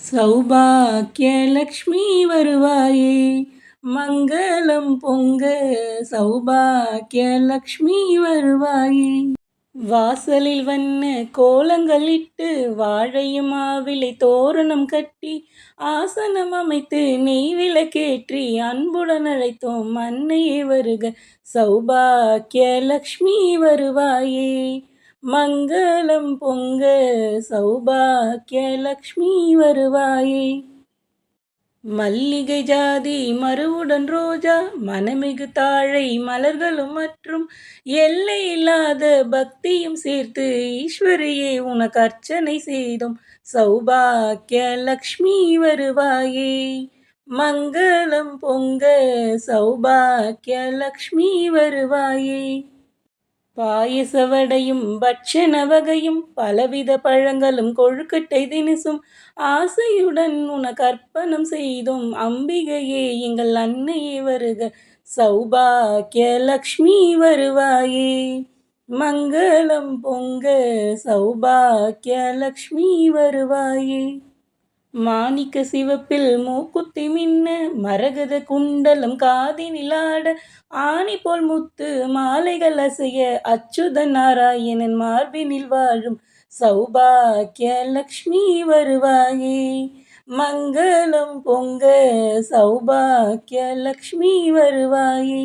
சௌபாக்கியலக்ஷ்மி வருவாயே, மங்களம் பொங்க சௌபாக்கியலக்ஷ்மி வருவாயே. வாசலில் வண்ண கோலங்களிட்டு வாழையும் மாவிலை தோரணம் கட்டி ஆசனம் அமைத்து நெய் விளக்கேற்றி அன்புடன் அழைத்தோம் அன்னையே வருக சௌபாக்கியலக்ஷ்மி வருவாயே, மங்களம் பொங்க சௌபாக்கியலக்ஷ்மி வருவாயே. மல்லிகை ஜாதி மருவுடன் ரோஜா மனமிகு தாழை மலர்களும் மற்றும் எல்லை இல்லாத பக்தியும் சேர்த்து ஈஸ்வரியே உனக்கு அர்ச்சனை செய்தோம் சௌபாக்கியலக்ஷ்மி வருவாயே, மங்களம் பொங்க சௌபாக்கியலக்ஷ்மி வருவாயே. பாயச வடையும் பட்சண வகையும் பலவித பழங்களும் கொழுக்கட்டை தினிசும் ஆசையுடன் உனக்கு அர்ப்பணம் செய்தோம் அம்பிகையே எங்கள் அன்னையே வருக சௌபாக்கியலக்ஷ்மி வருவாயே, மங்களம் பொங்க சௌபாக்கியலக்ஷ்மி வருவாயே. மாணிக்க சிவப்பில் மூக்குத்தி மின்ன மரகத குண்டலம் காதினில் ஆட ஆணி போல் முத்து மாலைகள் அசைய அச்சுத நாராயணன் மார்பினில் வாழும் சௌபாக்கியலக்ஷ்மி வருவாயே, மங்களம் பொங்க சௌபாக்கியலக்ஷ்மி வருவாயே.